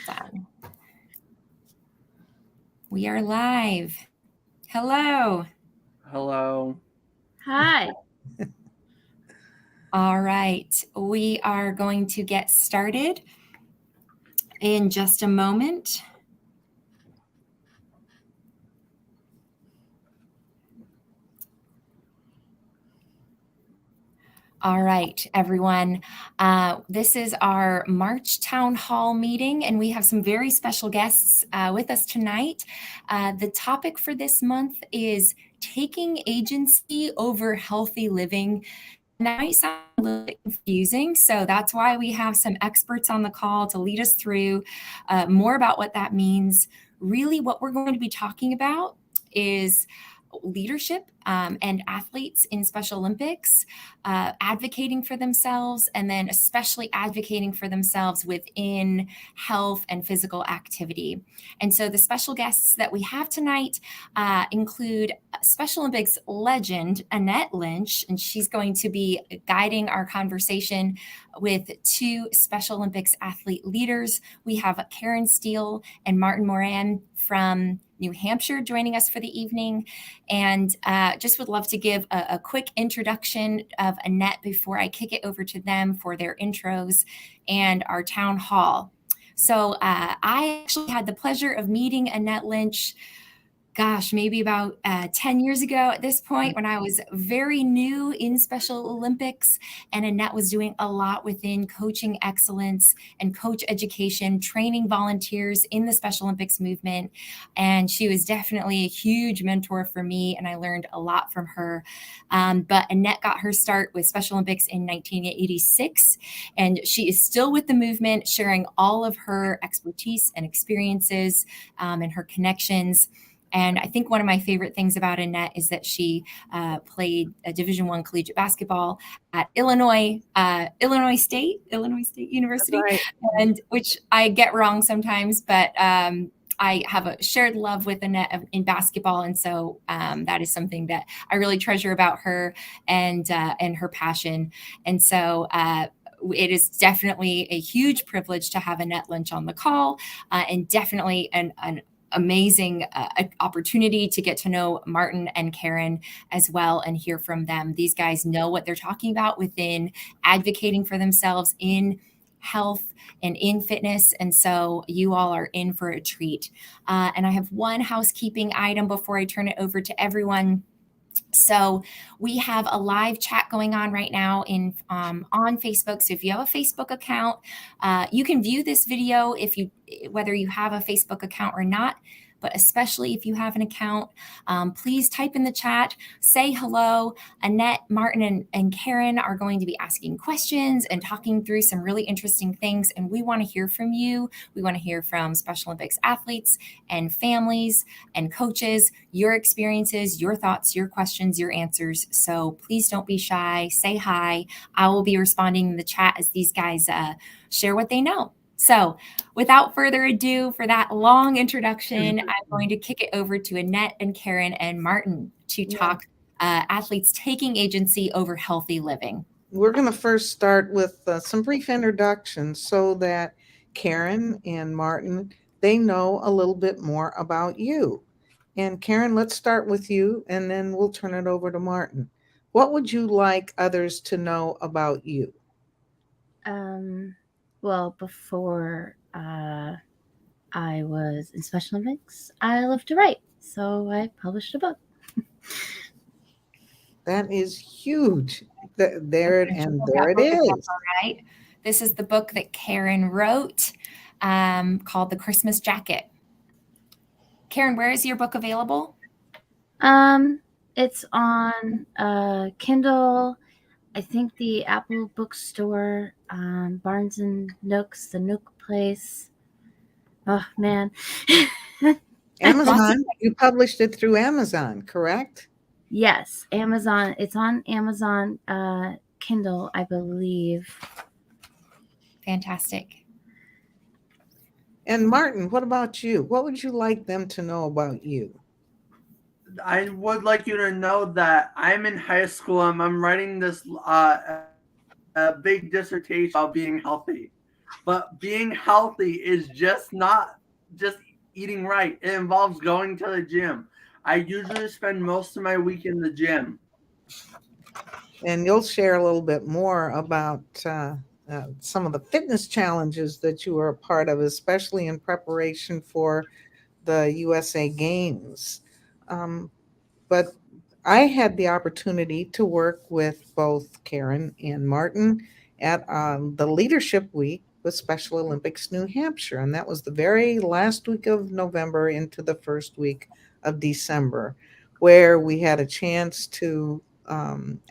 Done. We are live. Hello. Hello. Hi. All right. We are going to get started in just a moment. All right, everyone. This is our March Town Hall meeting, and we have some very special guests with us tonight. The topic for this month is taking agency over healthy living. And that might sound a little bit confusing, so that's why we have some experts on the call to lead us through more about what that means. Really, what we're going to be talking about is leadership and athletes in Special Olympics, advocating for themselves, and then especially advocating for themselves within health and physical activity. And so the special guests that we have tonight include Special Olympics legend Annette Lynch, and she's going to be guiding our conversation with two Special Olympics athlete leaders. We have Karen Steele and Martin Moran from New Hampshire joining us for the evening. And just would love to give a quick introduction of Annette before I kick it over to them for their intros and our town hall. So I actually had the pleasure of meeting Annette Lynch, maybe about 10 years ago at this point, when I was very new in Special Olympics, and Annette was doing a lot within coaching excellence and coach education, training volunteers in the Special Olympics movement. And she was definitely a huge mentor for me, and I learned a lot from her. But Annette got her start with Special Olympics in 1986, and she is still with the movement, sharing all of her expertise and experiences and her connections. And I think one of my favorite things about Annette is that she played a Division I collegiate basketball at Illinois State University, Right. and which I get wrong sometimes, but I have a shared love with Annette in basketball, and so that is something that I really treasure about her and her passion. And so it is definitely a huge privilege to have Annette Lynch on the call, and definitely an amazing opportunity to get to know Martin and Karen as well and hear from them. These guys know what they're talking about within advocating for themselves in health and in fitness. And so you all are in for a treat. And I have one housekeeping item before I turn it over to everyone. So we have a live chat going on right now on Facebook. So if you have a Facebook account, you can view this video whether you have a Facebook account or not. But especially if you have an account, please type in the chat, say hello. Annette, Martin, and Karen are going to be asking questions and talking through some really interesting things. And we want to hear from you. We want to hear from Special Olympics athletes and families and coaches, your experiences, your thoughts, your questions, your answers. So please don't be shy. Say hi. I will be responding in the chat as these guys share what they know. So without further ado, for that long introduction, I'm going to kick it over to Annette and Karen and Martin to talk athletes taking agency over healthy living. We're going to first start with some brief introductions so that Karen and Martin, they know a little bit more about you. And Karen, let's start with you, and then we'll turn it over to Martin. What would you like others to know about you? Well, before I was in Special Olympics, I loved to write, so I published a book. That is huge. There it is. All right. This is the book that Karen wrote called The Christmas Jacket. Karen, where is your book available? It's on Kindle. I think the Apple bookstore, Barnes and Nooks, the Nook place. Oh, man. Amazon. You published it through Amazon, correct? Yes, Amazon. It's on Amazon Kindle, I believe. Fantastic. And Martin, what about you? What would you like them to know about you? I would like you to know that I'm in high school and I'm writing this a big dissertation about being healthy. But being healthy is just not just eating right. It involves going to the gym. I usually spend most of my week in the gym. And you'll share a little bit more about some of the fitness challenges that you were a part of, especially in preparation for the USA Games. Um, but I had the opportunity to work with both Karen and Martin at the Leadership Week with Special Olympics New Hampshire. And that was the very last week of November into the first week of December, where we had a chance to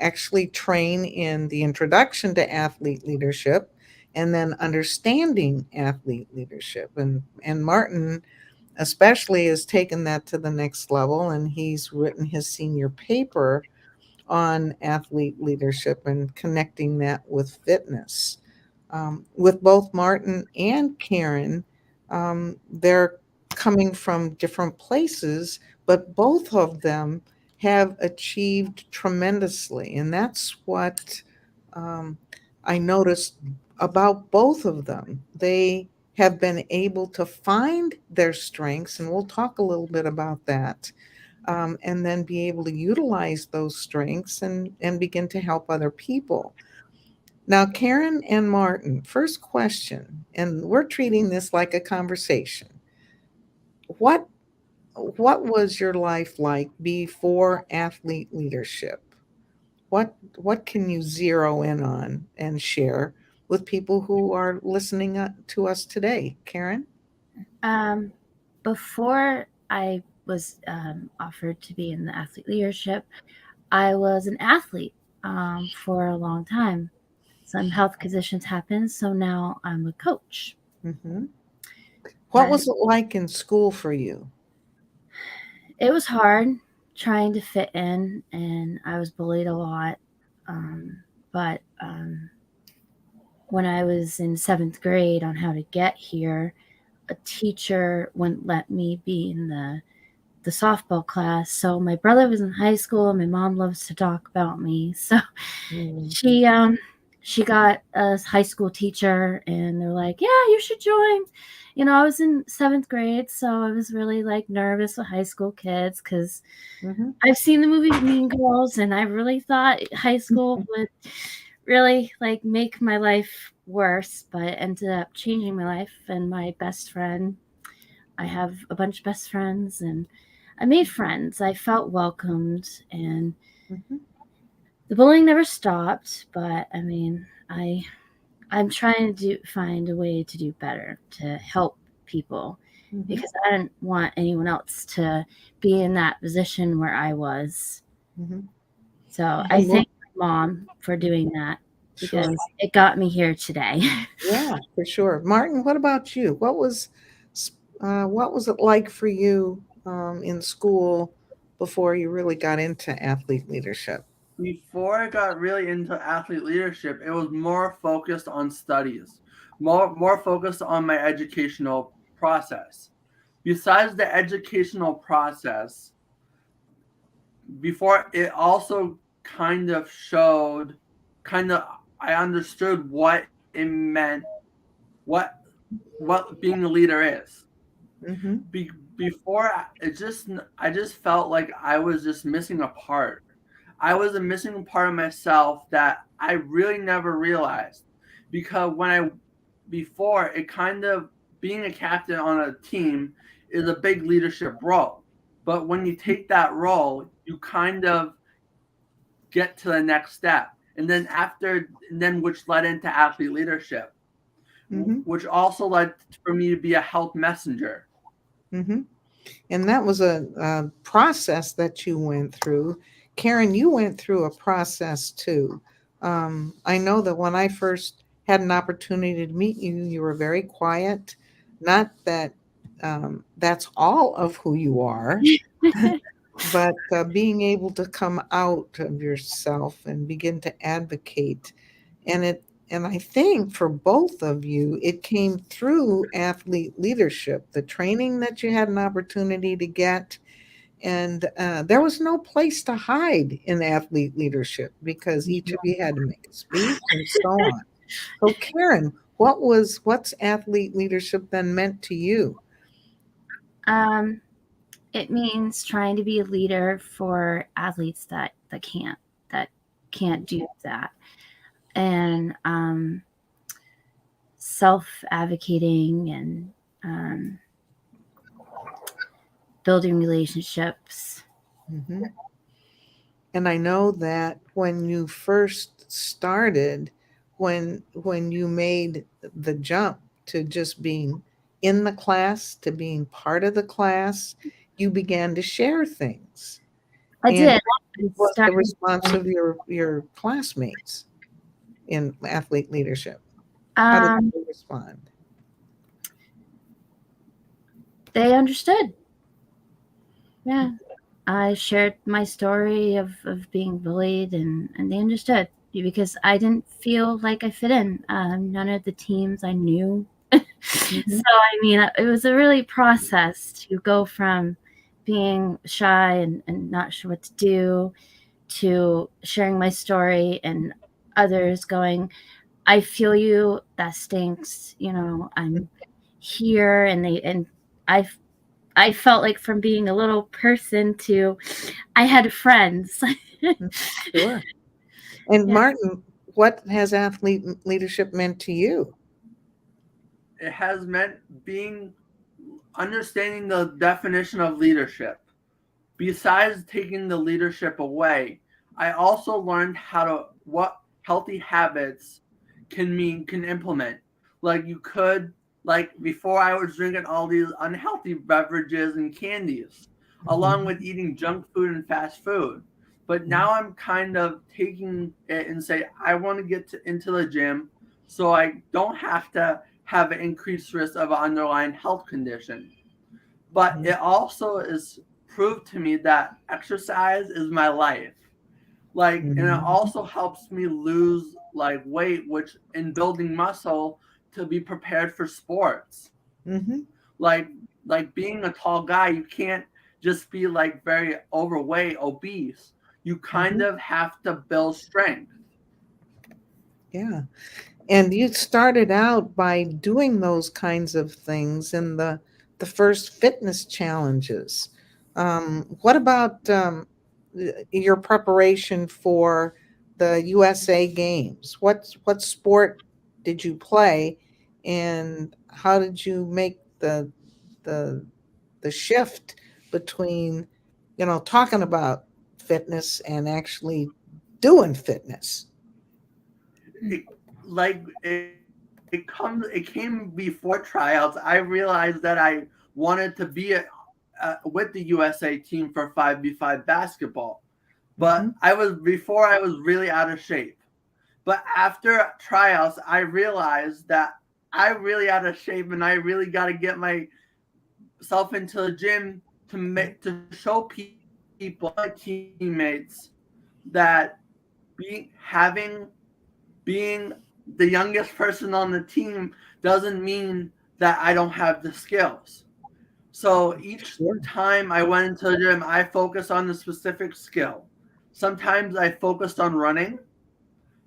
actually train in the introduction to athlete leadership and then understanding athlete leadership. And Martin especially has taken that to the next level, and he's written his senior paper on athlete leadership and connecting that with fitness. With both Martin and Karen, they're coming from different places, but both of them have achieved tremendously. And that's what um, I noticed about both of them. They have been able to find their strengths, and we'll talk a little bit about that, and then be able to utilize those strengths and begin to help other people. Now, Karen and Martin, first question, and we're treating this like a conversation. What what was your life like before athlete leadership? What can you zero in on and share with people who are listening to us today? Karen? Um, Before I was offered to be in the athlete leadership, I was an athlete for a long time. Some health conditions happened, so now I'm a coach. Hmm. What And was it like in school for you? it was hard trying to fit in, and I was bullied a lot. But when I was in seventh grade on how to get here, a teacher wouldn't let me be in the softball class. So my brother was in high school. My mom loves to talk about me. So Mm. she got a high school teacher, and they're like, "Yeah, you should join." I was in seventh grade, so I was really like nervous with high school kids because Mhm. I've seen the movie Mean Girls, and I really thought high school would really like make my life worse, but it ended up changing my life. And my best friend, I have a bunch of best friends, and I made friends. I felt welcomed, and Mhm. the bullying never stopped. But I mean, I'm trying to find a way to do better to help people Mhm. because I didn't want anyone else to be in that position where I was. Mhm. So I And thank my mom for doing that sure. because it got me here today. Yeah, for sure. Martin, what about you? What was it like for you in school before you really got into athlete leadership? Before I got really into athlete leadership, it was more focused on studies, more focused on my educational process. Besides the educational process, before it also kind of showed, kind of I understood what it meant, what what being a leader is. Mm-hmm. Before I just felt like I was just missing a part. I was a missing part of myself that I really never realized because when I before it kind of being a captain on a team is a big leadership role. But when you take that role, you kind of get to the next step. And then which led into athlete leadership, Mm-hmm. which also led for me to be a health messenger. Mm-hmm. And that was a process that you went through. Karen, you went through a process too. I know that when I first had an opportunity to meet you, you were very quiet. Not that that's all of who you are, but being able to come out of yourself and begin to advocate. And I think for both of you, it came through athlete leadership, the training that you had an opportunity to get. And there was no place to hide in athlete leadership because each of you had to make a speech and so on. So, Karen, what's athlete leadership then meant to you? It means trying to be a leader for athletes that can't do that, and self-advocating and building relationships. Mm-hmm. And I know that when you first started, when you made the jump to just being in the class, to being part of the class, you began to share things. I And did. what was the response of your classmates in athlete leadership? How did they respond? They understood. Yeah. I shared my story of being bullied, and they understood because I didn't feel like I fit in. None of the teams I knew. Mm-hmm. So, I mean, it was a really process to go from being shy and not sure what to do to sharing my story and others going, I feel you, that stinks. I'm here. And I felt like from being a little person to I had friends. Sure. And Yeah. Martin, what has athlete leadership meant to you? It has meant understanding the definition of leadership. Besides taking the leadership away, I also learned what healthy habits can implement. Like you could, like before I was drinking all these unhealthy beverages and candies, along with eating junk food and fast food. But now I'm kind of taking it and say I want to into the gym so I don't have to have an increased risk of an underlying health condition. But it also is proved to me that exercise is my life. Like, and it also helps me lose like weight, which in building muscle to be prepared for sports. Mm-hmm. Like being a tall guy, you can't just be like very overweight, obese. You kind of have to build strength. Yeah. And you started out by doing those kinds of things in the first fitness challenges. What about your preparation for the USA Games? What sport did you play, and how did you make the shift between talking about fitness and actually doing fitness? It, like it came before tryouts. I realized that I wanted to be with the USA team for 5v5 basketball, but before I was really out of shape. But after tryouts, I realized that I'm really out of shape, and I really got to get myself into the gym to show people, my teammates, that being the youngest person on the team doesn't mean that I don't have the skills. So each time I went into the gym, I focused on a specific skill. Sometimes I focused on running.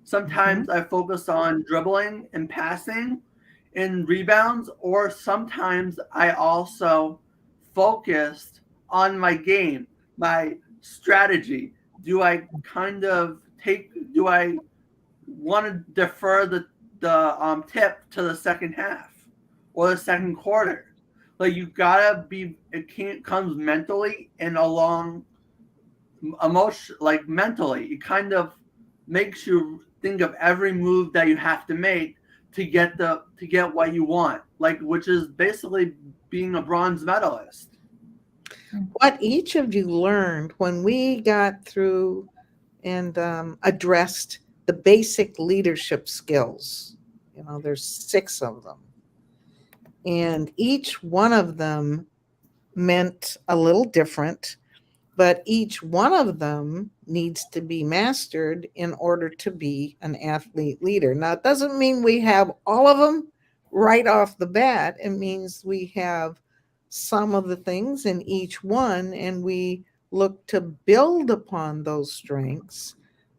Sometimes I focused on dribbling and passing and rebounds, or sometimes I also focused on my game, my strategy. Do I want to defer the tip to the second half or the second quarter? Like you gotta be. It can't comes mentally and along emotion. Like mentally, it kind of makes you think of every move that you have to make to get what you want. Like which is basically being a bronze medalist. What each of you learned when we got through and addressed the basic leadership skills. There's 6 of them. And each one of them meant a little different, but each one of them needs to be mastered in order to be an athlete leader. Now, it doesn't mean we have all of them right off the bat. It means we have some of the things in each one, and we look to build upon those strengths.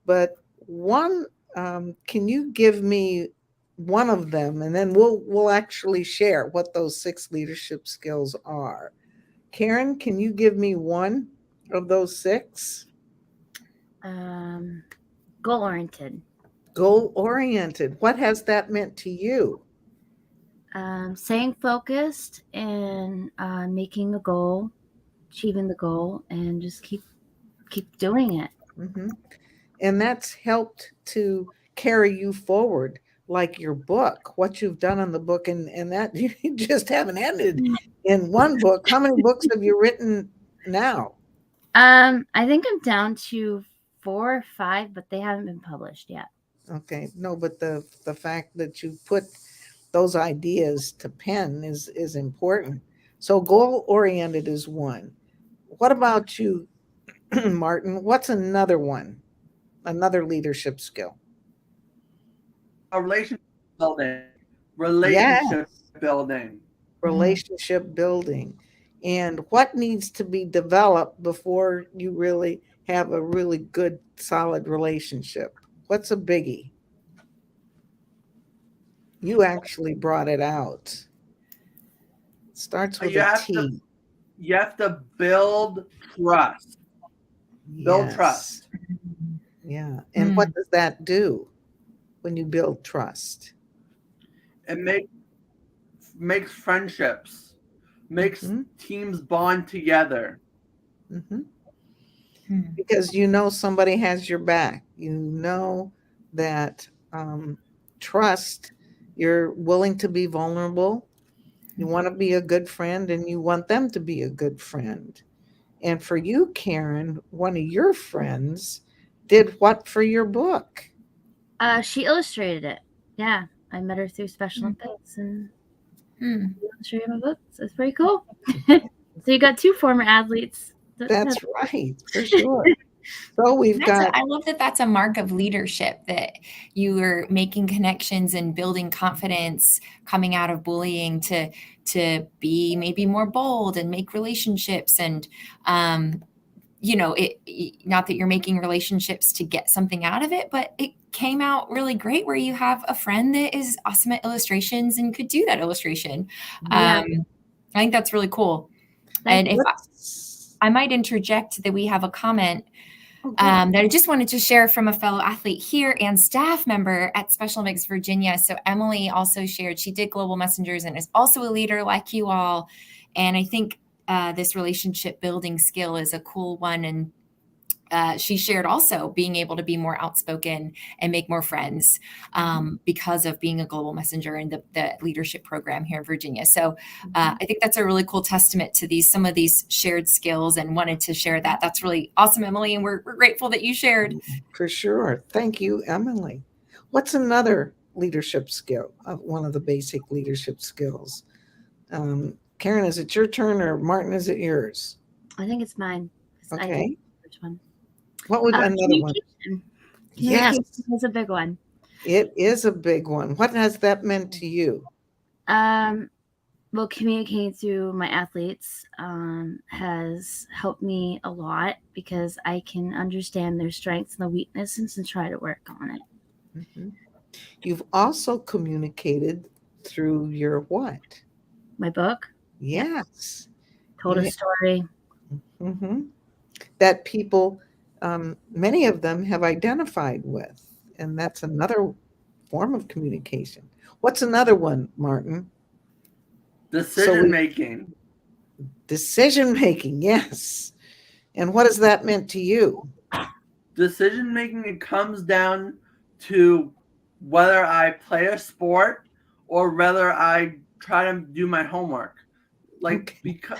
But can you give me one of them, and then we'll actually share what those 6 leadership skills are. Karen, can you give me one of those 6? Goal oriented. Goal oriented. What has that meant to you? Staying focused and making a goal, achieving the goal, and just keep doing it. Mm-hmm. And that's helped to carry you forward, like your book, what you've done on the book, and that you just haven't ended in one book. How many books have you written now? I think I'm down to 4 or 5, but they haven't been published yet. Okay, no, but the fact that you put those ideas to pen is important. So goal oriented is one. What about you, Martin? What's another one? Another leadership skill? A relationship building. Yes, Relationship building. relationship building. And what needs to be developed before you really have a really good, solid relationship? What's a biggie? You actually brought it out. It starts with You a have to T. you have to build trust. Build Yes. trust. Yeah. And what does that do when you build trust? It makes friendships, makes Mhm. teams bond together. Mhm. Because you know somebody has your back. You know that trust, you're willing to be vulnerable. You want to be a good friend and you want them to be a good friend. And for you, Karen, one of your friends did what for your book? She illustrated it. Yeah, I met her through Special Olympics and illustrated my books. That's pretty cool. So you got 2 former athletes. That's right, for sure. So we've got. I love that that's a mark of leadership, that you are making connections and building confidence coming out of bullying to be maybe more bold and make relationships. And not that you're making relationships to get something out of it, but it came out really great where you have a friend that is awesome at illustrations and could do that illustration. Yeah. I think that's really cool. And if I might interject that we have a comment that I just wanted to share from a fellow athlete here and staff member at Special Olympics Virginia. So Emily also shared, she did Global Messengers and is also a leader like you all. And I think this relationship building skill is a cool one. And she shared also being able to be more outspoken and make more friends because of being a global messenger in the leadership program here in Virginia. So I think that's a really cool testament to some of these shared skills, and wanted to share that. That's really awesome, Emily, and we're grateful that you shared. For sure. Thank you, Emily. What's another leadership skill? One of the basic leadership skills. Karen, is it your turn, or Martin, is it yours? I think it's mine. Okay. Which one? What would another one? Communication is a big one. It is a big one. What has that meant to you? Well, communicating through my athletes has helped me a lot because I can understand their strengths and the weaknesses and try to work on it. Mm-hmm. You've also communicated through your what? My book. Yes. Told a story. Mm-hmm. That people, many of them have identified with. And that's another form of communication. What's another one, Martin? Decision making. Decision making, yes. And what has that meant to you? Decision making, it comes down to whether I play a sport or whether I try to do my homework. Because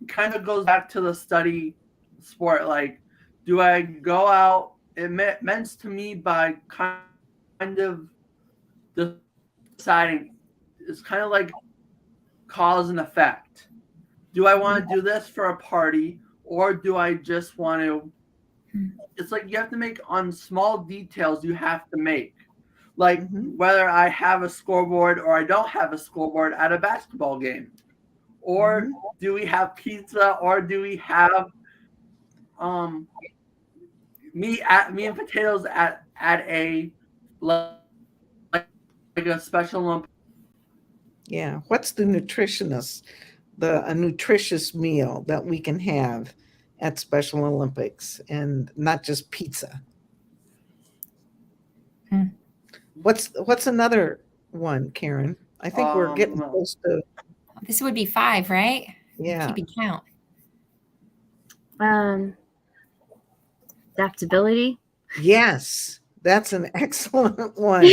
kind of goes back to the study sport. Like, do I go out? It meant to me by kind of deciding. It's kind of like cause and effect. Do I want to do this for a party, or do I just want to? It's like you have to make on small details. You have to make, like whether I have a scoreboard or I don't have a scoreboard at a basketball game, or do we have pizza, or do we have meat and potatoes at a like a Special Olympics. Yeah. What's the nutritionist, a nutritious meal that we can have at Special Olympics and not just pizza? Hmm. What's another one, Karen? I think we're getting close to, This would be 5, right? yeah. Keeping count. Adaptability. Yes, that's an excellent one.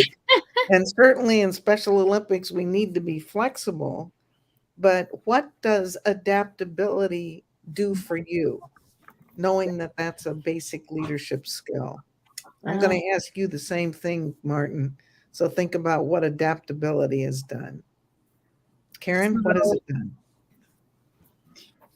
And certainly in Special Olympics, we need to be flexible. But what does adaptability do for you, knowing that that's a basic leadership skill? I'm going to ask you the same thing, Martin. So think about what adaptability has done. Karen, what has it done?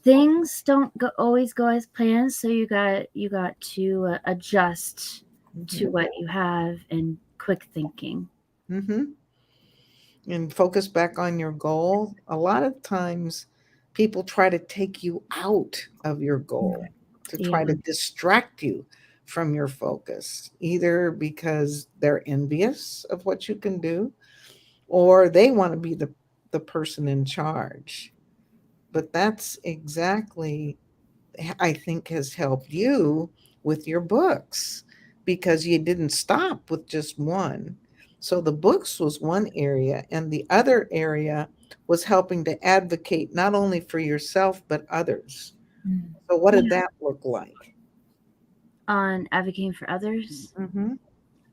Things don't always go as planned, so you got to adjust to what you have and quick thinking. And focus back on your goal. A lot of times people try to take you out of your goal, to try to distract you from your focus, either because they're envious of what you can do or they want to be the person in charge. But that's exactly, I think, has helped you with your books, because you didn't stop with just one. So the books was one area, and the other area was helping to advocate not only for yourself but others. So what did that look like? On advocating for others,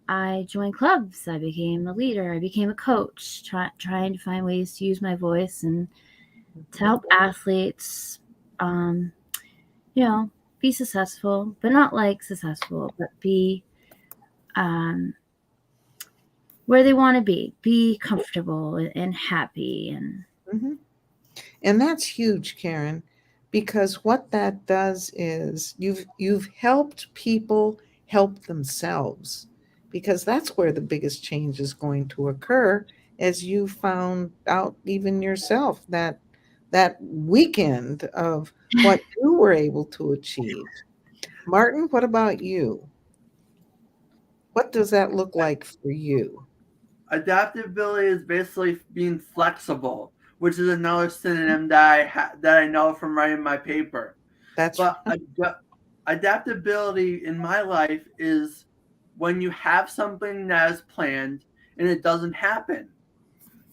I joined clubs. I became a leader. I became a coach, trying to find ways to use my voice and to help athletes, be successful, but not like successful, but be where they want to be comfortable and happy. And that's huge, Karen, because what that does is you've helped people help themselves, because that's where the biggest change is going to occur, as you found out even yourself that weekend of what you were able to achieve. Martin, what about you? What does that look like for you? Adaptability is basically being flexible, which is another synonym that I know from writing my paper. But adaptability in my life is when you have something that is planned and it doesn't happen.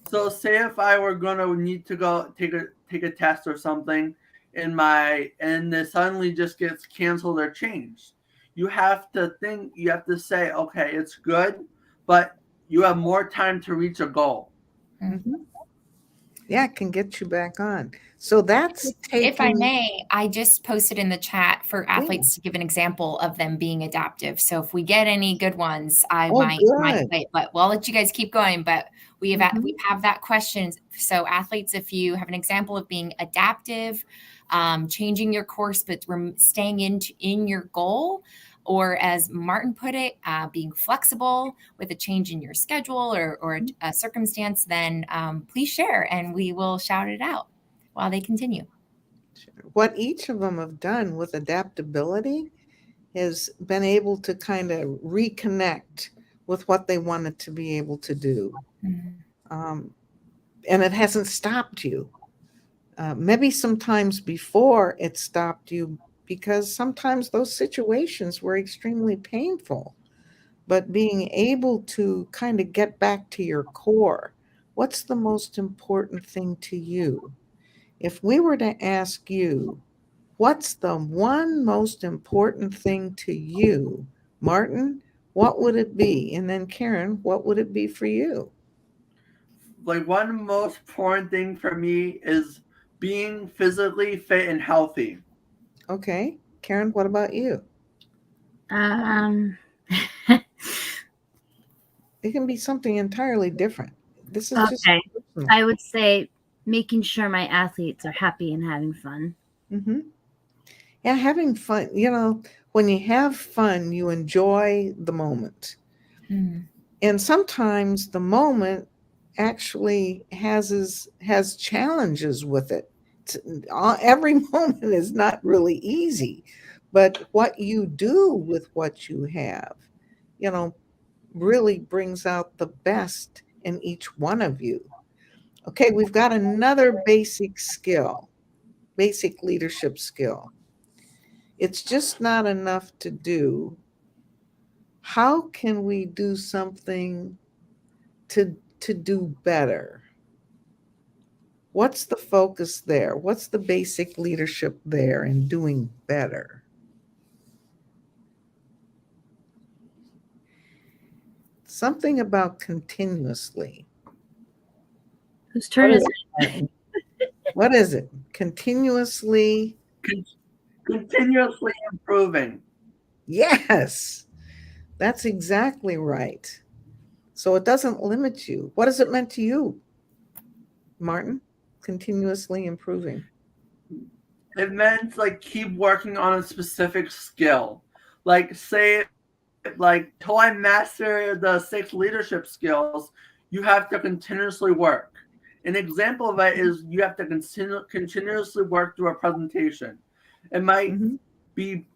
So say if I were gonna need to go take a test or something and it suddenly just gets canceled or changed. You have to say, okay, it's good, but you have more time to reach a goal. Yeah, it can get you back on. So that's taking. If I may, I just posted in the chat for athletes to give an example of them being adaptive. So if we get any good ones, I might play it, but we'll let you guys keep going. But we have that question. So athletes, if you have an example of being adaptive, changing your course, but staying in your goal, or as Martin put it, being flexible with a change in your schedule or a circumstance, then please share and we will shout it out while they continue. What each of them have done with adaptability has been able to kind of reconnect with what they wanted to be able to do. And it hasn't stopped you. Maybe sometimes before it stopped you, because sometimes those situations were extremely painful. But being able to kind of get back to your core, what's the most important thing to you? If we were to ask you, what's the one most important thing to you, Martin, what would it be? And then Karen, what would it be for you? Like, one most important thing for me is being physically fit and healthy. Okay. Karen, what about you? It can be something entirely different. This is just personal. I would say making sure my athletes are happy and having fun. Yeah, having fun. When you have fun, you enjoy the moment. And sometimes the moment actually has challenges with it. Every moment is not really easy, but what you do with what you have, really brings out the best and each one of you. Okay, we've got another basic skill, basic leadership skill. It's just not enough to do. How can we do something to do better? What's the focus there? What's the basic leadership there in doing better? Something about continuously. Whose turn What is is it? it? What is it? Continuously. Continuously improving. Yes, that's exactly right. So it doesn't limit you. What has it meant to you, Martin? Continuously improving. It meant like keep working on a specific skill. Like say like till I master the 6 leadership skills, you have to continuously work. An example of it is you have to continuously work through a presentation. It might Mhm. be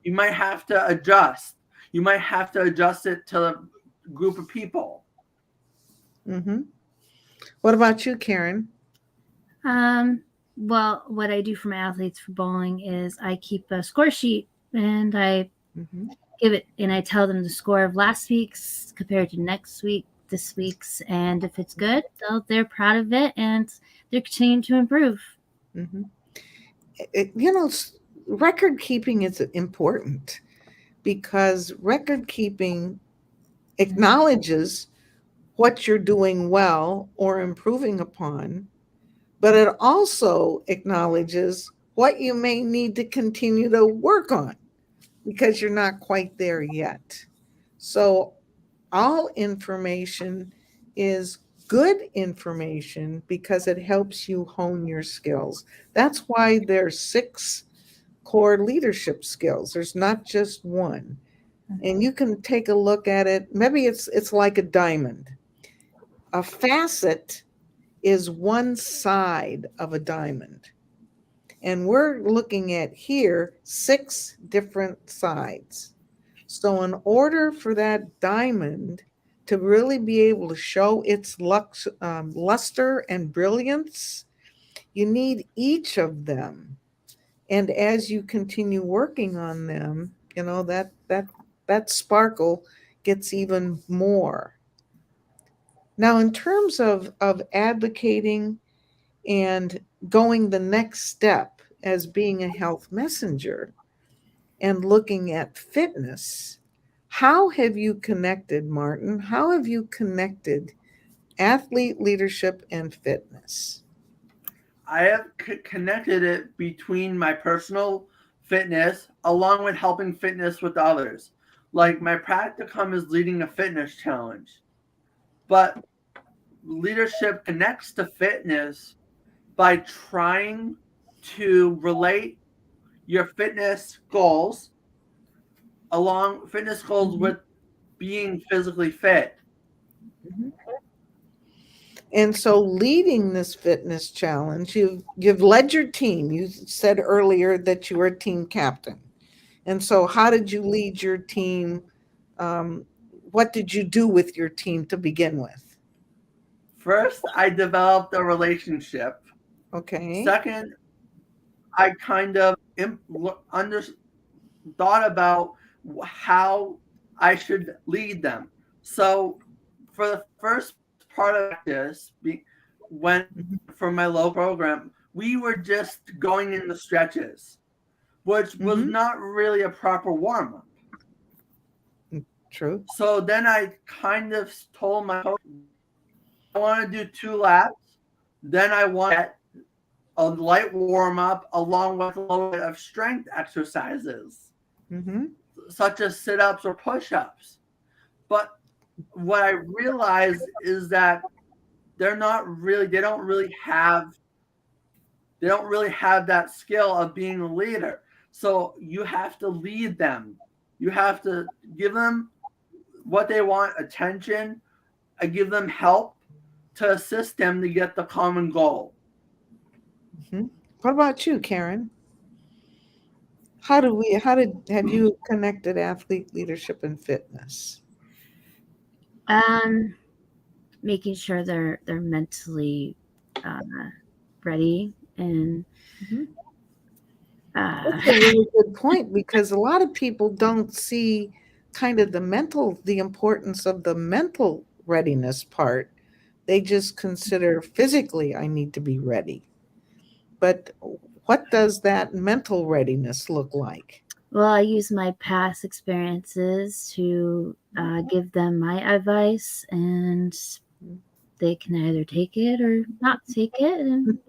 you might have to adjust. You might have to adjust it to a group of people. Mhm. What about you, Karen? Well, what I do for my athletes for bowling is I keep a score sheet and I Mhm. give it and I tell them the score of last week's compared to next week, this week's, and if it's good, they're proud of it and they're continuing to improve. Mhm. Record keeping is important because record keeping acknowledges what you're doing well or improving upon, but it also acknowledges what you may need to continue to work on because you're not quite there yet. So, all information is good information because it helps you hone your skills. That's why there's 6 core leadership skills. There's not just one. And you can take a look at it. Maybe it's like a diamond. A facet is one side of a diamond. And we're looking at here 6 different sides. So, in order for that diamond to really be able to show its luster and brilliance, you need each of them. And as you continue working on them, that sparkle gets even more. Now, in terms of advocating and going the next step as being a health messenger and looking at fitness, how have you connected, Martin? How have you connected athlete leadership and fitness? I have connected it between my personal fitness along with helping fitness with others. Like my practicum is leading a fitness challenge, but leadership connects to fitness by trying to relate your fitness goals Mhm. with being physically fit. Mhm. And so leading this fitness challenge, you've led your team. You said earlier that you were a team captain. And so how did you lead your team? Um, what did you do with your team to begin with? First, I developed a relationship. Okay. Second, I kind of under, thought about how I should lead them. So, for the first part of this, when Mhm. for my low program, we were just going in the stretches, which was Mhm. not really a proper warm up. True. So then I kind of told my coach, I want to do 2 laps. Then I want to get a light warm up along with a little bit of strength exercises, Mhm. such as sit ups or push ups. But what I realized is that they don't really have that skill of being a leader. So you have to lead them. You have to give them what they want, attention, and give them help to assist them to get the common goal. Mhm. What about you, Karen? Have you connected athlete leadership and fitness? Um, making sure they're mentally ready and That's a really good point, because a lot of people don't see kind of the importance of the mental readiness part. They just consider physically, I need to be ready. But what does that mental readiness look like? well, I use my past experiences to give them my advice, and they can either take it or not take it, and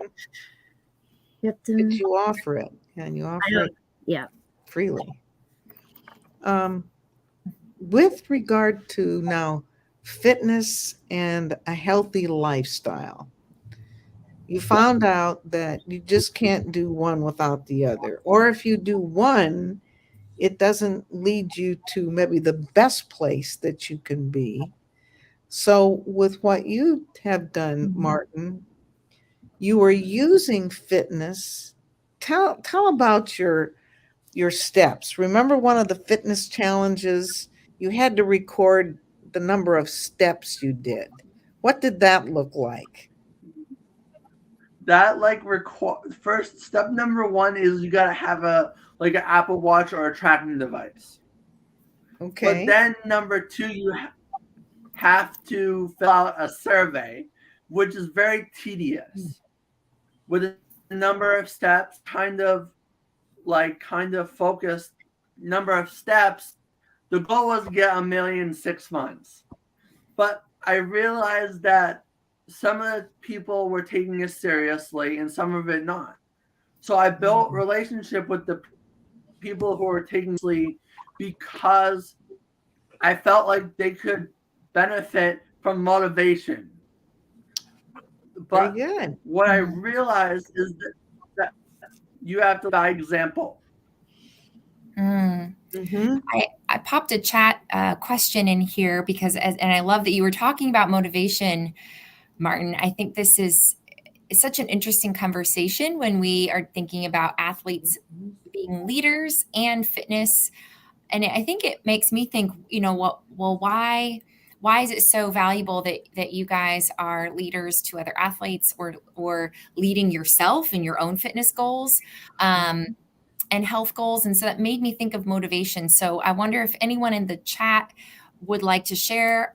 get But them. you offer it, and you I offer don't. it Yeah. freely. With regard to now fitness and a healthy lifestyle, you found out that you just can't do one without the other. Or if you do one, it doesn't lead you to maybe the best place that you can be. So, with what you have done, Martin, you were using fitness. Tell about your steps. Remember one of the fitness challenges? You had to record the number of steps you did. What did that look like? That like first step number one is you gotta have a like an Apple Watch or a tracking device. But Okay. then number two, you have to fill out a survey, which is very tedious, with a number of steps, kind of focused number of steps. The goal was to get 1,000,000 in 6 months. But I realized that some of the people were taking it seriously and some of it not. So I built relationship with the people who were taking it seriously because I felt like they could benefit from motivation. Very But good. what I realized is that you have to by example. Mm-hmm. I popped a chat question in here because, and I love that you were talking about motivation, Martin. I think this is such an interesting conversation when we are thinking about athletes being leaders and fitness. And I think it makes me think, why is it so valuable that you guys are leaders to other athletes, or leading yourself in your own fitness goals? And health goals. And so that made me think of motivation. So I wonder if anyone in the chat would like to share,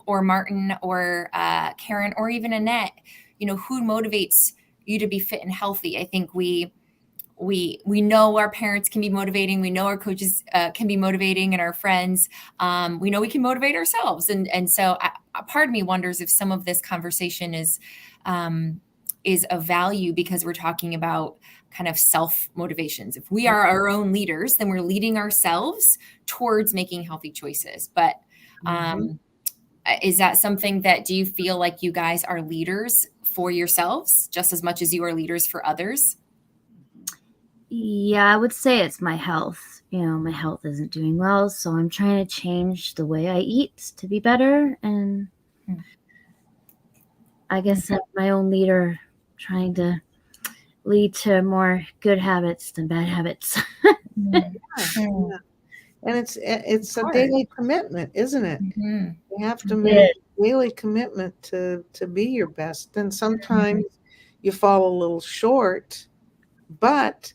or Martin, or Karen, or even Annette, who motivates you to be fit and healthy. I think we know our parents can be motivating. We know our coaches can be motivating, and our friends. We know we can motivate ourselves. And so a part of me wonders if some of this conversation is of value because we're talking about kind of self motivations. If we are our own leaders, then we're leading ourselves towards making healthy choices. But is that something that, do you feel like you guys are leaders for yourselves just as much as you are leaders for others? Yeah, I would say it's my health. My health isn't doing well, so I'm trying to change the way I eat to be better. And I guess I'm my own leader, trying to lead to more good habits than bad habits. Yeah. And it's a daily commitment, isn't it? You have to make a daily commitment to be your best. And sometimes you fall a little short, but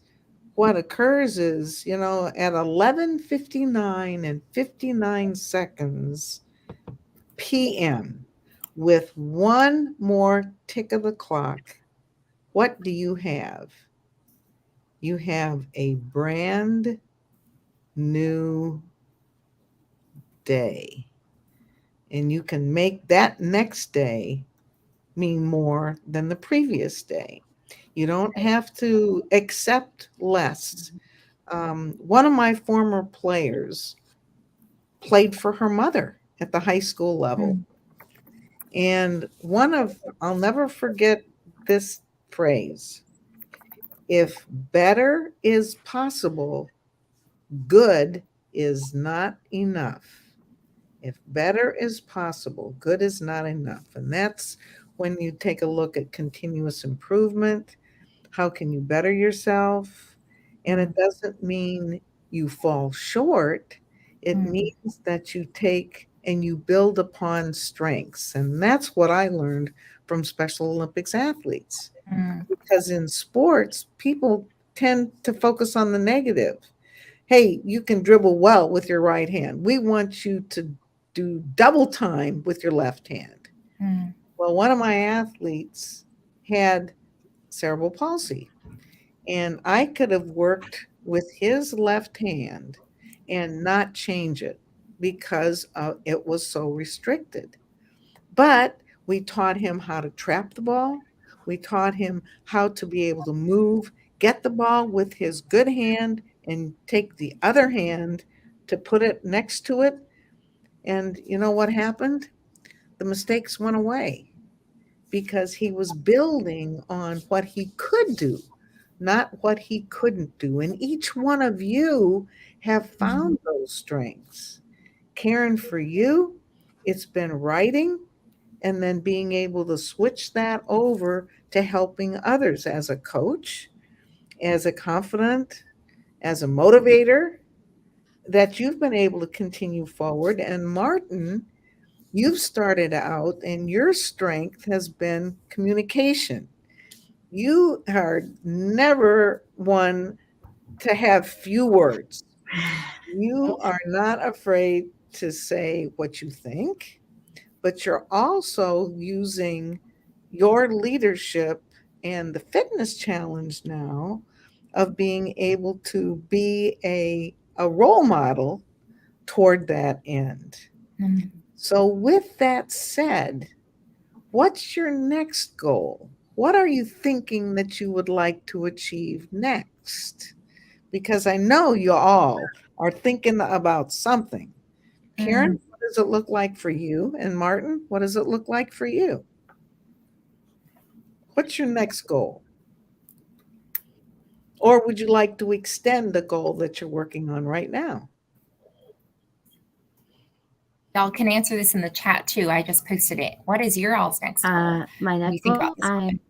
what occurs is, at 11:59 and 59 seconds p.m., with one more tick of the clock, what do you have? You have a brand new day. And you can make that next day mean more than the previous day. You don't have to accept less. One of my former players played for her mother at the high school level. And I'll never forget this phrase: if better is possible, good is not enough. If better is possible, good is not enough. And that's when you take a look at continuous improvement. How can you better yourself? And it doesn't mean you fall short. It means that you take and you build upon strengths. And that's what I learned from Special Olympics athletes. Mm. Because in sports, people tend to focus on the negative. Hey, you can dribble well with your right hand. We want you to do double time with your left hand. Mm. Well, one of my athletes had cerebral palsy, and I could have worked with his left hand and not change it because it was so restricted. But we taught him how to trap the ball. We taught him how to be able to move, get the ball with his good hand, and take the other hand to put it next to it. And you know what happened? The mistakes went away because he was building on what he could do, not what he couldn't do. And each one of you have found those strengths. Karen, for you, it's been writing and then being able to switch that over to helping others as a coach, as a confidant, as a motivator, that you've been able to continue forward. And Martin, you've started out and your strength has been communication. You are never one to have few words. You are not afraid to say what you think, but you're also using your leadership and the fitness challenge now of being able to be a role model toward that end. Mm. So, with that said, what's your next goal? What are you thinking that you would like to achieve next? Because I know you all are thinking about something. Karen, what does it look like for you? And Martin, what does it look like for you? What's your next goal? Or would you like to extend the goal that you're working on right now? Y'all can answer this in the chat too. I just posted it. What is your all's next goal? My What do you next think goal, about this topic?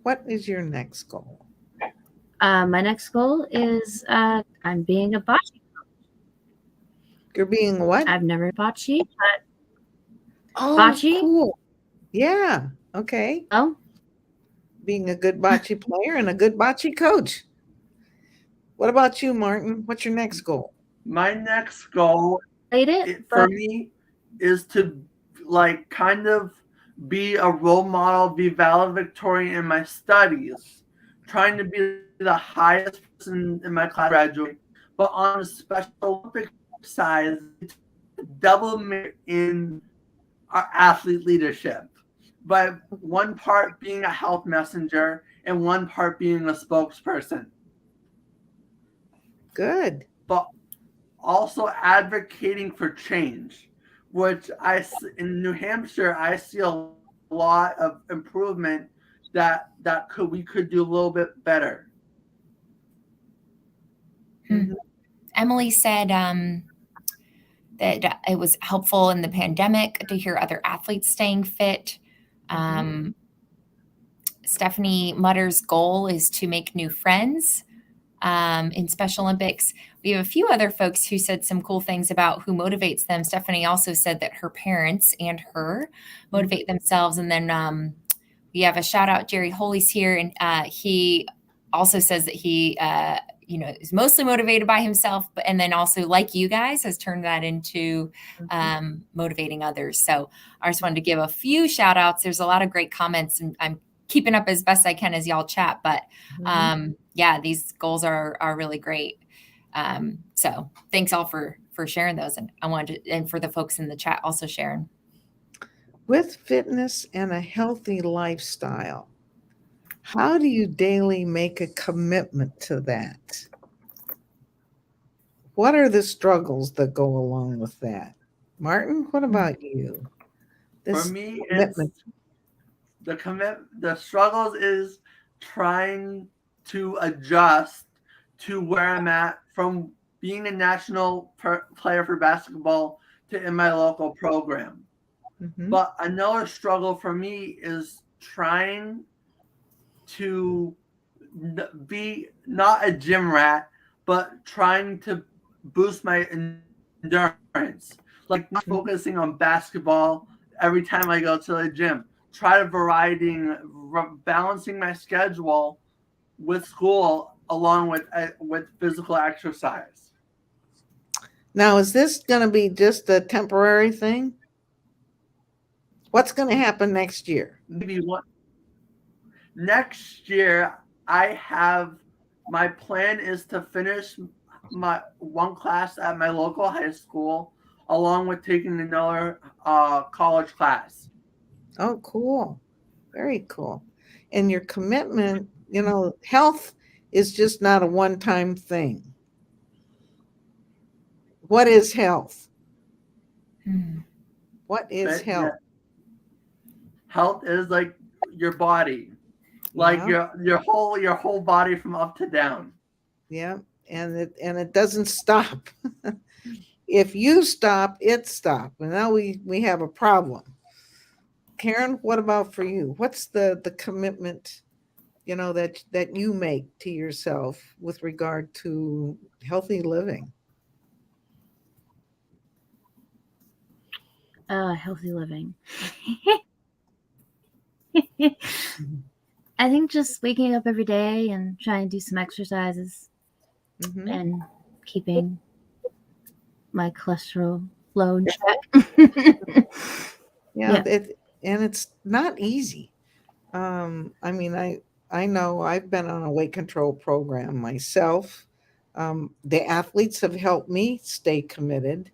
What is your next goal? my next goal is I'm being a bocce. You're being what? I've never bocce, but Oh, bocce? cool. Yeah. Okay. oh, Being a good bocce player and a good bocce coach. What about you, Martin? What's your next goal? My next goal played it, for but me is to like kind of be a role model, be valedictorian in my studies, trying to be the highest person in my class graduate, but on a Special Olympic side, double merit in our athlete leadership. By one part being a health messenger and one part being a spokesperson. Good. But also advocating for change, which in New Hampshire I see a lot of improvement that we could do a little bit better. Mm-hmm. Emily said that it was helpful in the pandemic to hear other athletes staying fit. Stephanie Mutter's goal is to make new friends in Special Olympics. We have a few other folks who said some cool things about who motivates them. Stephanie also said that her parents and her motivate themselves. And then we have a shout out. Jerry Holy's here, and he also says that he, is mostly motivated by himself, and then also, like you guys, has turned that into motivating others. So I just wanted to give a few shout outs. There's a lot of great comments, and I'm keeping up as best I can as y'all chat, but these goals are really great. So thanks all for sharing those. And I wanted to, and for the folks in the chat also sharing. With fitness and a healthy lifestyle, how do you daily make a commitment to that? What are the struggles that go along with that? Martin, what about you? For me, commitment. The struggles is trying to adjust to where I'm at from being a national player for basketball to in my local program. But another struggle for me is trying to be not a gym rat, but trying to boost my endurance. Like not focusing on basketball every time I go to the gym. Try to balancing my schedule with school along with physical exercise. Now, is this going to be just a temporary thing? What's going to happen next year? Maybe one next year. My plan is to finish my one class at my local high school, along with taking another college class. Oh, cool. Very cool. And your commitment, health is just not a one-time thing. What is health? What is health? Health is like your body, like your whole body from up to down. Yeah, and it doesn't stop. If you stop, it stops. And now we have a problem. Karen, what about for you? What's the commitment, that you make to yourself with regard to healthy living? Healthy living. I think just waking up every day and trying to do some exercises and keeping my cholesterol low in check. Yeah. And it's not easy. I mean, I know I've been on a weight control program myself. The athletes have helped me stay committed,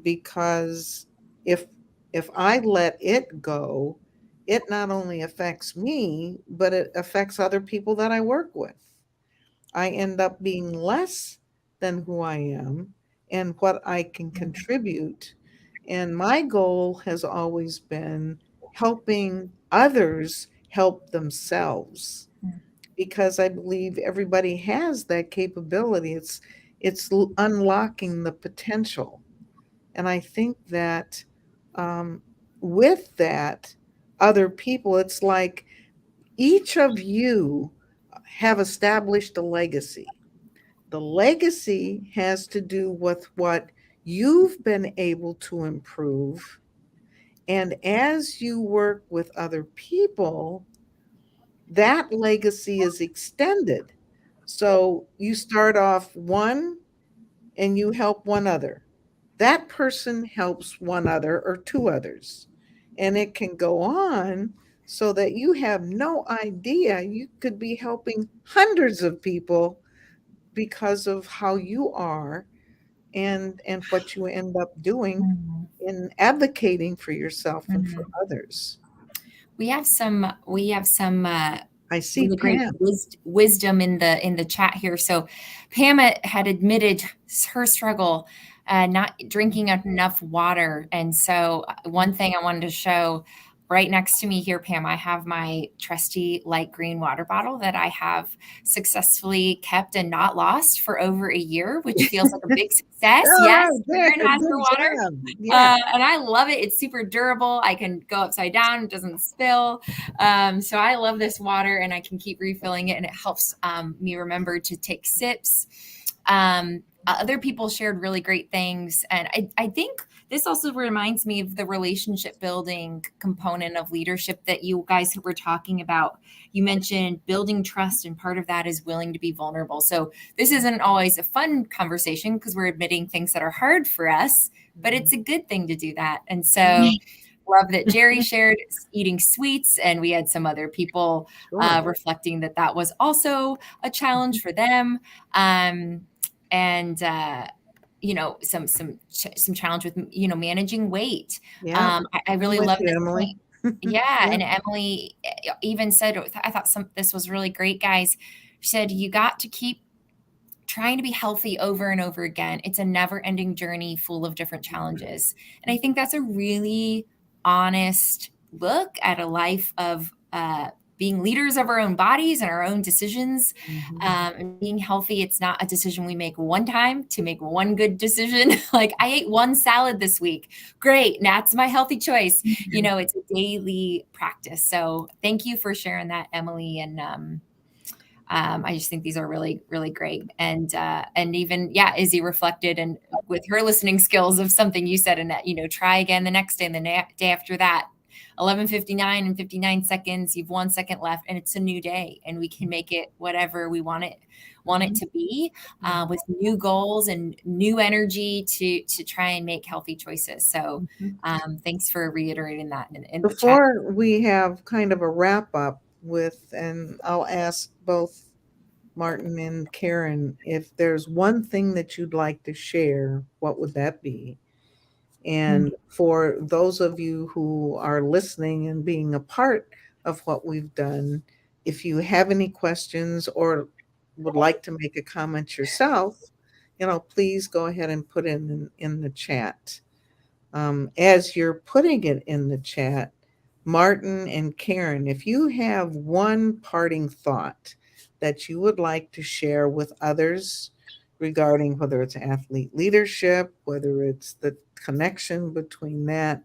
because if I let it go, it not only affects me, but it affects other people that I work with. I end up being less than who I am and what I can contribute. And my goal has always been helping others help themselves, because I believe everybody has that capability. It's unlocking the potential. And I think that with that, other people, it's like each of you have established a legacy. The legacy has to do with what you've been able to improve. And as you work with other people, that legacy is extended. So you start off one and you help one other. That person helps one other or two others. And it can go on so that you have no idea. You could be helping hundreds of people because of how you are and what you end up doing in advocating for yourself and for others. We have some I see really great Pam. wisdom in the chat here. So Pam had admitted her struggle, not drinking enough water. And so one thing I wanted to show right next to me here, Pam, I have my trusty light green water bottle that I have successfully kept and not lost for over a year, which feels like a big success. Yes, Karen has her water. Yeah. And I love it. It's super durable. I can go upside down. It doesn't spill. So I love this water, and I can keep refilling it, and it helps me remember to take sips. Other people shared really great things. And I think this also reminds me of the relationship building component of leadership that you guys were talking about. You mentioned building trust, and part of that is willing to be vulnerable. So this isn't always a fun conversation because we're admitting things that are hard for us, but it's a good thing to do that. And so love that Jerry shared eating sweets, and we had some other people reflecting that was also a challenge for them. Some challenge with, managing weight. Yeah. I really love this Emily. point. Yeah. And Emily even said, I thought this was really great, guys. She said, you got to keep trying to be healthy over and over again. It's a never ending journey full of different challenges. And I think that's a really honest look at a life of, being leaders of our own bodies and our own decisions, and being healthy. It's not a decision we make one time to make one good decision. Like, I ate one salad this week. Great. That's my healthy choice. It's a daily practice. So thank you for sharing that, Emily. And I just think these are really, really great. And even, Izzy reflected and with her listening skills of something you said, Annette, try again the next day and the day after that. 11:59 and 59 seconds. You've 1 second left, and it's a new day, and we can make it whatever we want it to be, with new goals and new energy to try and make healthy choices. So, thanks for reiterating that in the chat. Before we have kind of a wrap up and I'll ask both Martin and Karen, if there's one thing that you'd like to share, what would that be? And for those of you who are listening and being a part of what we've done, if you have any questions or would like to make a comment yourself, please go ahead and put it in the chat. As you're putting it in the chat, Martin and Karen, if you have one parting thought that you would like to share with others regarding whether it's athlete leadership, whether it's the connection between that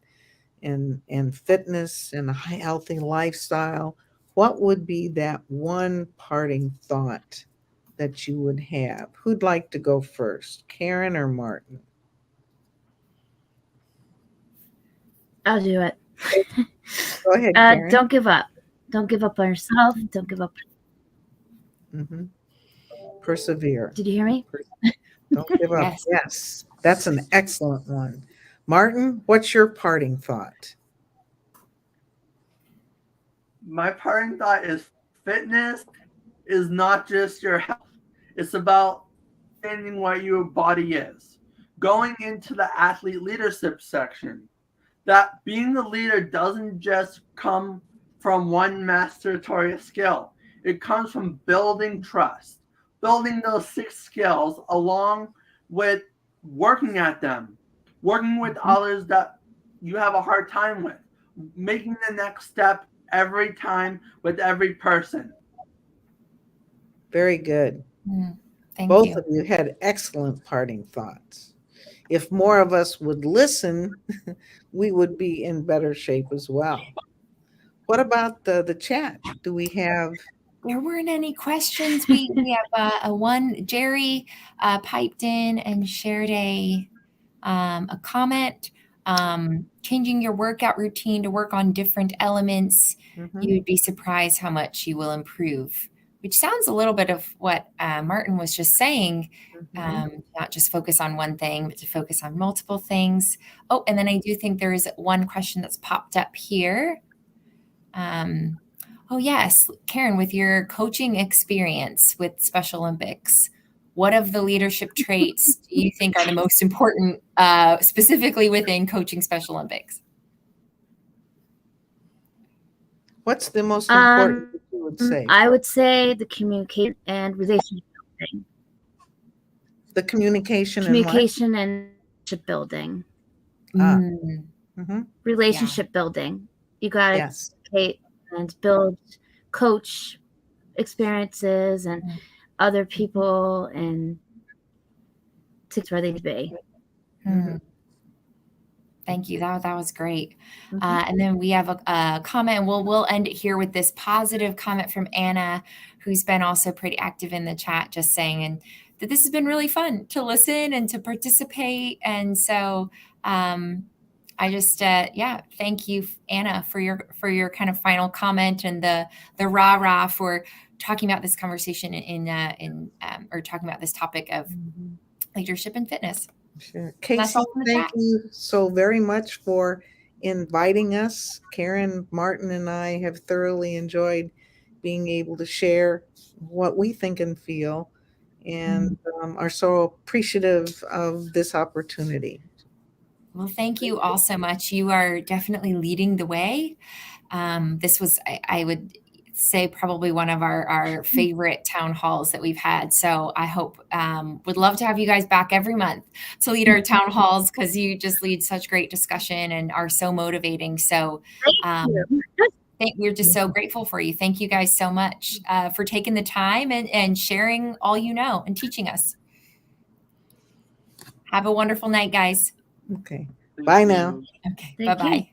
and fitness and a healthy lifestyle, what would be that one parting thought that you would have? Who'd like to go first, Karen or Martin? I'll do it. Go ahead, Karen. Don't give up. Don't give up on yourself. Don't give up. Persevere. Did you hear me? Don't give up. Yes, that's an excellent one. Martin, what's your parting thought? My parting thought is fitness is not just your health. It's about understanding what your body is. Going into the athlete leadership section, that being a leader doesn't just come from one mastery skill. It comes from building trust, building those 6 skills along with working at them, working with others that you have a hard time with, making the next step every time with every person. Very good. Thank Both you. of you had excellent parting thoughts. If more of us would listen, we would be in better shape as well. What about the chat? Do we have? There weren't any questions. We have a one. Jerry piped in and shared a comment. Changing your workout routine to work on different elements, you'd be surprised how much you will improve. Which sounds a little bit of what Martin was just saying. Not just focus on one thing, but to focus on multiple things. Oh, and then I do think there is one question that's popped up here. Oh, yes, Karen, with your coaching experience with Special Olympics, what of the leadership traits do you think are the most important, specifically within coaching Special Olympics? What's the most important you would say? I would say the communication and relationship building. The communication and relationship building. Relationship building. You got to communicate and build coach experiences and other people and to where they need to be. Thank you. That was great. And then we have a comment. We'll end it here with this positive comment from Anna, who's been also pretty active in the chat, just saying that this has been really fun to listen and to participate. And so I just thank you, Anna, for your kind of final comment and the rah-rah for talking about this conversation or talking about this topic of leadership and fitness. Sure. Casey, thank you so very much for inviting us. Karen, Martin, and I have thoroughly enjoyed being able to share what we think and feel, and are so appreciative of this opportunity. Well, thank you all so much. You are definitely leading the way. This was, I would say, probably one of our favorite town halls that we've had. So I hope, would love to have you guys back every month to lead our town halls, because you just lead such great discussion and are so motivating. So we're just so grateful for you. Thank you guys so much for taking the time and sharing all you know and teaching us. Have a wonderful night, guys. Okay. Bye now. Okay. Bye-bye.